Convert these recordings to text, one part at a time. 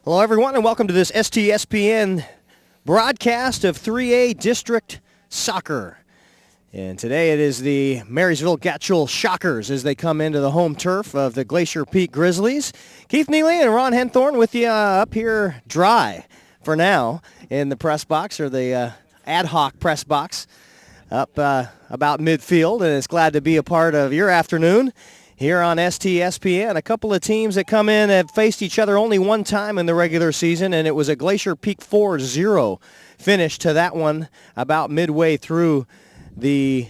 Hello, everyone, and welcome to this STSPN broadcast of 3A District Soccer. And today it is the Marysville Getchell Shockers as they come into the home turf of the Glacier Peak Grizzlies. Keith Neely and Ron Henthorn with you up here dry for now in the press box, or the ad hoc press box up about midfield, and it's glad to be a part of your afternoon here on STSPN. A couple of teams that come in have faced each other only one time in the regular season, and it was a Glacier Peak 4-0 finish to that one about midway through the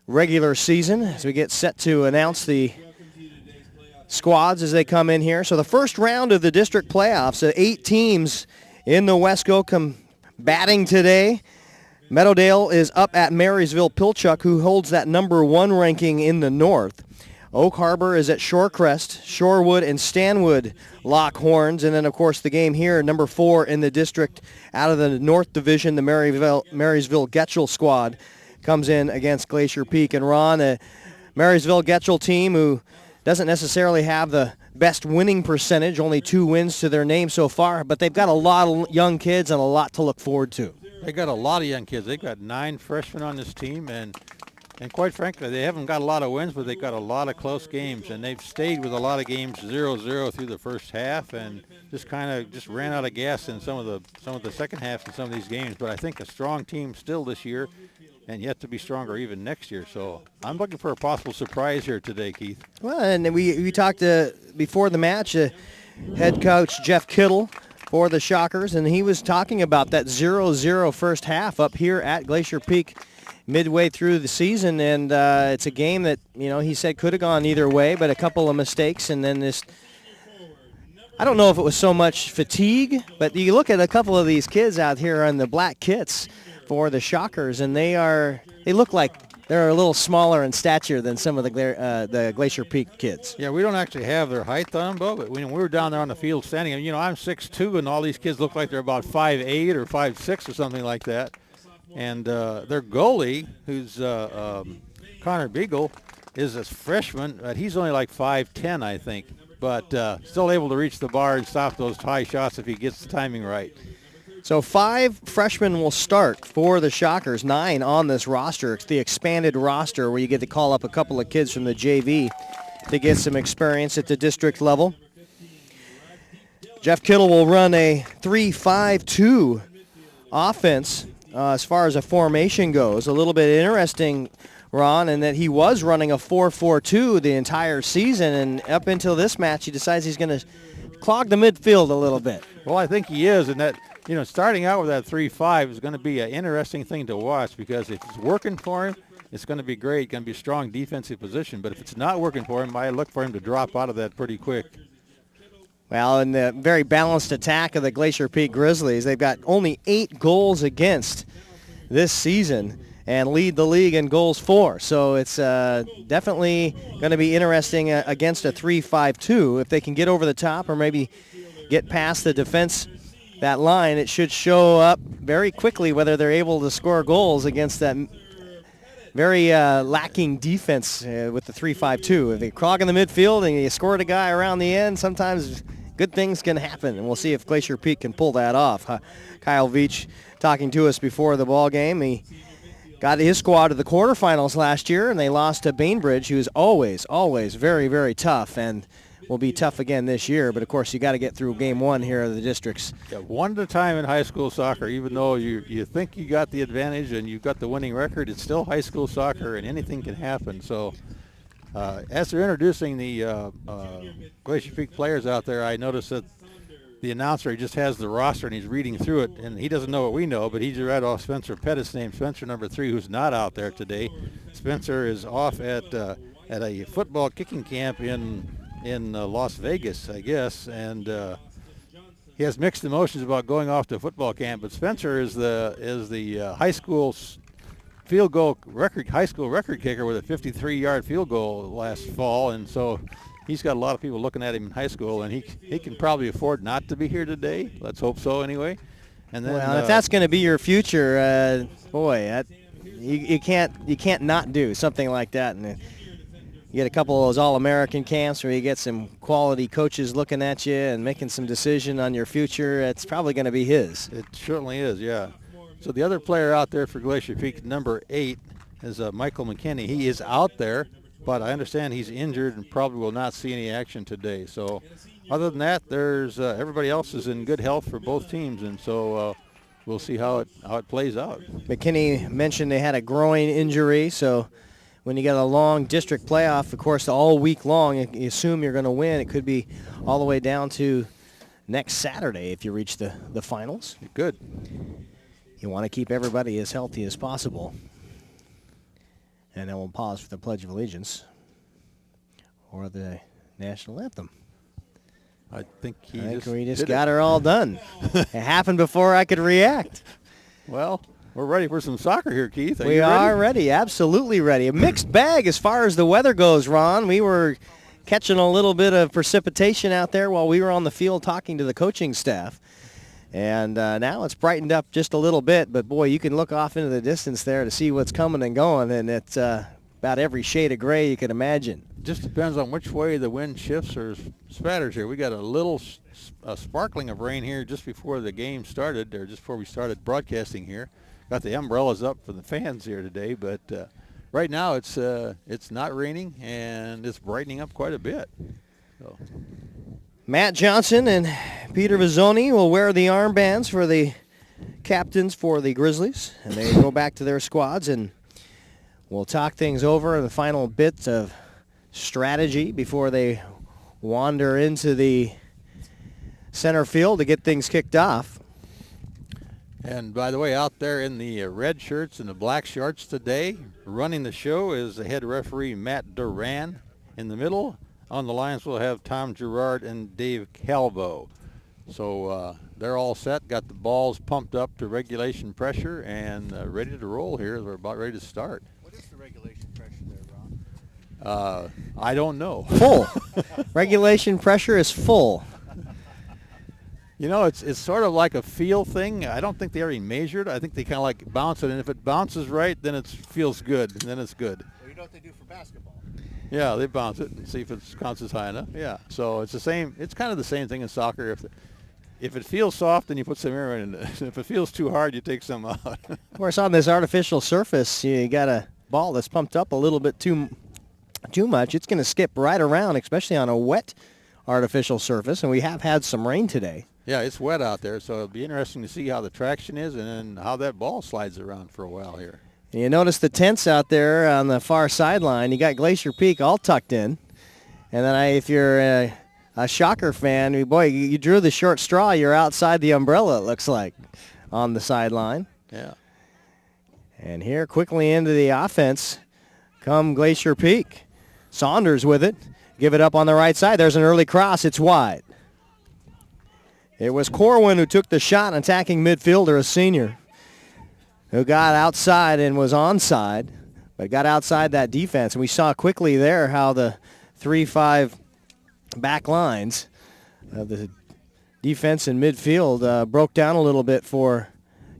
regular season as we get set to announce the squads as they come in here. So the first round of the district playoffs, 8 teams in the Wesco batting today. Meadowdale is up at Marysville Pilchuck, who holds that number 1 ranking in the north. Oak Harbor is at Shorecrest. Shorewood and Stanwood lock horns. And then, of course, the game here, number 4 in the district out of the North Division, the Marysville Getchell squad comes in against Glacier Peak. And Ron, a Marysville Getchell team who doesn't necessarily have the best winning percentage, only 2 wins to their name so far, but they've got a lot of young kids and a lot to look forward to. They got a lot of young kids. They've got 9 freshmen on this team, and quite frankly, they haven't got a lot of wins, but they've got a lot of close games, and they've stayed with a lot of games 0-0 through the first half, and just ran out of gas in some of the second half in some of these games. But I think a strong team still this year, and yet to be stronger even next year. So I'm looking for a possible surprise here today, Keith. Well, and we talked before the match, head coach Jeff Kittle for the Shockers, and he was talking about that 0-0 first half up here at Glacier Peak midway through the season, and it's a game that, he said could have gone either way, but a couple of mistakes, and then this, I don't know if it was so much fatigue, but you look at a couple of these kids out here on the black kits for the Shockers, and they look like they're a little smaller in stature than some of the Glacier Peak kids. Yeah, we don't actually have their height on them, but when we were down there on the field standing, I'm 6'2", and all these kids look like they're about 5'8" or 5'6" or something like that. And their goalie, who's Connor Beagle, is a freshman. He's only like 5'10", I think, but still able to reach the bar and stop those high shots if he gets the timing right. So 5 freshmen will start for the Shockers, 9 on this roster. It's the expanded roster where you get to call up a couple of kids from the JV to get some experience at the district level. Jeff Kittle will run a 3-5-2 offense. As far as a formation goes, a little bit interesting, Ron, in that he was running a 4-4-2 the entire season, and up until this match, he decides he's going to clog the midfield a little bit. Well, I think he is, and that, starting out with that 3-5 is going to be an interesting thing to watch, because if it's working for him, it's going to be great. It's going to be a strong defensive position, but if it's not working for him, I look for him to drop out of that pretty quick. Well, in the very balanced attack of the Glacier Peak Grizzlies, they've got only 8 goals against this season and lead the league in goals for. So it's definitely going to be interesting against a 3-5-2. If they can get over the top or maybe get past the defense, that line, it should show up very quickly whether they're able to score goals against that very lacking defense with the 3-5-2. If they clog in the midfield and you score a guy around the end, sometimes good things can happen, and we'll see if Glacier Peak can pull that off. Kyle Veach talking to us before the ball game. He got his squad to the quarterfinals last year, and they lost to Bainbridge, who is always very, very tough, and will be tough again this year. But, of course, you got to get through game 1 here of the districts. Yeah, one at a time in high school soccer. Even though you think you got the advantage and you've got the winning record, it's still high school soccer, and anything can happen. So as they're introducing the Glacier Peak players out there, I noticed that the announcer, he just has the roster and he's reading through it, and he doesn't know what we know, but he just read off Spencer Pettit's name, Spencer number 3, who's not out there today. Spencer is off at a football kicking camp in Las Vegas, I guess, and he has mixed emotions about going off to football camp. But Spencer is the high school record kicker with a 53-yard field goal last fall, and so he's got a lot of people looking at him in high school, and he can probably afford not to be here today. Let's hope so, anyway. And then, well, if that's going to be your future, boy, you can't not do something like that. And you get a couple of those All-American camps where you get some quality coaches looking at you and making some decision on your future, it's probably going to be his. It certainly is, yeah. So the other player out there for Glacier Peak, number 8, is Michael McKinney. He is out there, but I understand he's injured and probably will not see any action today. So other than that, there's everybody else is in good health for both teams, and so we'll see how it plays out. McKinney mentioned they had a groin injury, so when you get a long district playoff, of course, all week long, you assume you're going to win. It could be all the way down to next Saturday if you reach the finals. Good. You want to keep everybody as healthy as possible. And then we'll pause for the Pledge of Allegiance or the National Anthem. I think we just got her all done. It happened before I could react. Well, we're ready for some soccer here, Keith. We are ready, absolutely ready. A mixed bag as far as the weather goes, Ron. We were catching a little bit of precipitation out there while we were on the field talking to the coaching staff. And now it's brightened up just a little bit, but boy, you can look off into the distance there to see what's coming and going, and it's about every shade of gray you can imagine. Just depends on which way the wind shifts or spatters here. We got a little sparkling of rain here just before the game started, or just before we started broadcasting here. Got the umbrellas up for the fans here today, but right now it's not raining and it's brightening up quite a bit. So. Matt Johnson and Peter Vizzoni will wear the armbands for the captains for the Grizzlies, and they go back to their squads, and we'll talk things over in the final bits of strategy before they wander into the center field to get things kicked off. And by the way, out there in the red shirts and the black shorts today, running the show is the head referee Matt Duran. In the middle, on the lines, we'll have Tom Gerard and Dave Calvo. So they're all set, got the balls pumped up to regulation pressure and ready to roll here. We're about ready to start. What is the regulation pressure there, Ron? I don't know. Full. Regulation pressure is full. You know, it's sort of like a feel thing. I don't think they already measured. I think they kind of like bounce it, and if it bounces right, then it feels good, and then it's good. Well, you know what they do for basketball? Yeah, they bounce it and see if it bounces high enough. Yeah, so it's the same. It's kind of the same thing in soccer. If it feels soft, then you put some air in it. If it feels too hard, you take some out. Of course, on this artificial surface, you got a ball that's pumped up a little bit too much. It's going to skip right around, especially on a wet artificial surface, and we have had some rain today. Yeah, it's wet out there, so it'll be interesting to see how the traction is and then how that ball slides around for a while here. And you notice the tents out there on the far sideline. You got Glacier Peak all tucked in. And then if you're a Shocker fan, boy, you drew the short straw. You're outside the umbrella, it looks like, on the sideline. Yeah. And here quickly into the offense come Glacier Peak. Saunders with it. Give it up on the right side. There's an early cross. It's wide. It was Corwin who took the shot, attacking midfielder, a senior, who got outside and was onside, but got outside that defense. And we saw quickly there how the 3-5 back lines of the defense and midfield broke down a little bit for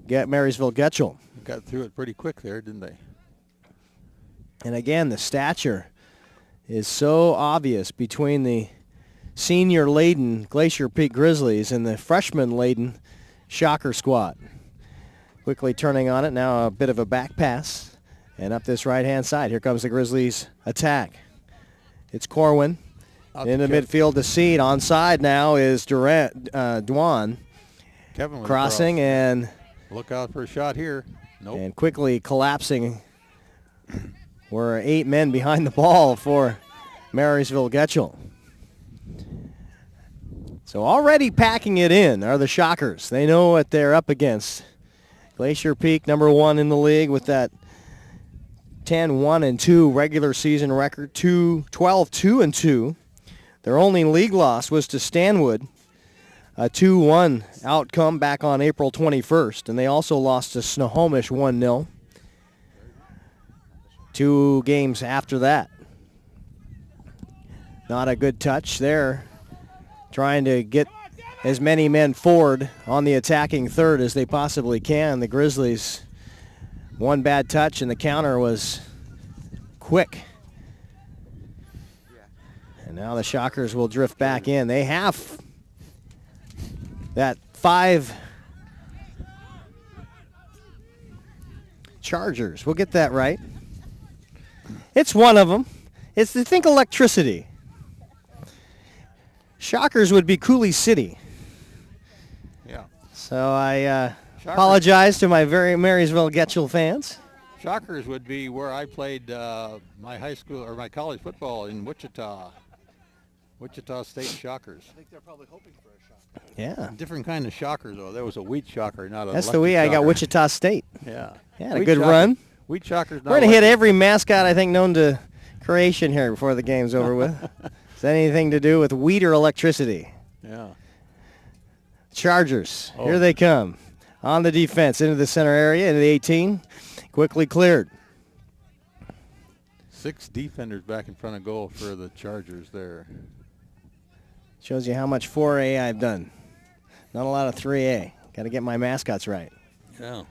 Marysville Getchell. Got through it pretty quick there, didn't they? And again, the stature is so obvious between the senior-laden Glacier Peak Grizzlies and the freshman-laden Shocker squad. Quickly turning on it, now a bit of a back pass. And up this right-hand side, here comes the Grizzlies' attack. It's Corwin in the midfield to Seed. Onside now is Dwan. Kevin crossing and look out for a shot here. Nope. And quickly collapsing. We're 8 men behind the ball for Marysville Getchell. So already packing it in are the Shockers. They know what they're up against. Glacier Peak, number 1 in the league with that 10-1-2 regular season record, 12-2-2. Their only league loss was to Stanwood, a 2-1 outcome back on April 21st. And they also lost to Snohomish 1-0. 2 games after that. Not a good touch there. Trying to get as many men forward on the attacking third as they possibly can. The Grizzlies, one bad touch and the counter was quick. And now the Shockers will drift back in. They have that 5 Chargers. We'll get that right. It's one of them. It's think electricity. Shockers would be Cooley City. Yeah. So I apologize to my very Marysville Getchell fans. Shockers would be where I played my high school or my college football in Wichita. Wichita State Shockers. I think they're probably hoping for a shocker. Yeah. Different kind of shocker, though. There was a wheat shocker, not a That's the way I got Wichita State. Yeah. Yeah, a good run. Wheat shockers. We're going to hit every mascot, I think, known to creation here before the game's over with. Is that anything to do with wheat or electricity? Yeah. Chargers, here they come. On the defense, into the center area, into the 18. Quickly cleared. 6 defenders back in front of goal for the Chargers there. Shows you how much 4A I've done. Not a lot of 3A. Got to get my mascots right. Yeah.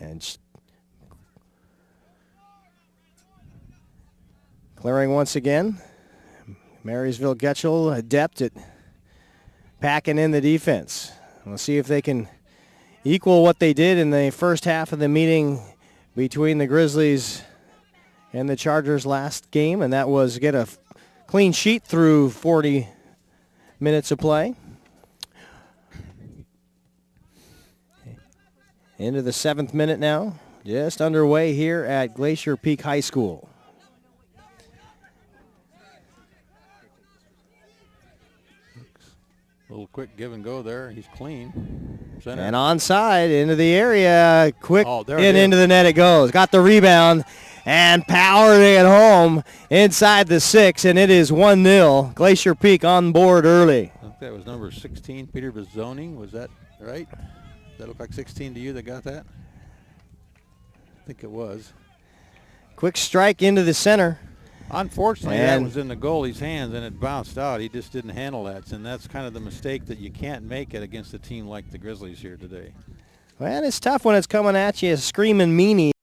And clearing once again. Marysville Getchell adept at packing in the defense. We'll see if they can equal what they did in the first half of the meeting between the Grizzlies and the Chargers last game, and that was get a clean sheet through 40 minutes of play. Into the 7th minute now, just underway here at Glacier Peak High School. A little quick give and go there. He's clean. Center. And onside into the area, quick there and into the net it goes. Got the rebound and powering it home inside the 6, and it is 1-0. Glacier Peak on board early. I think that was number 16, Peter Bizzoni. Was that right? That looked like 16 to you that got that? I think it was. Quick strike into the center. Unfortunately, that was in the goalie's hands and it bounced out. He just didn't handle that, and that's kind of the mistake that you can't make it against a team like the Grizzlies here today. Well, it's tough when it's coming at you screaming meanie.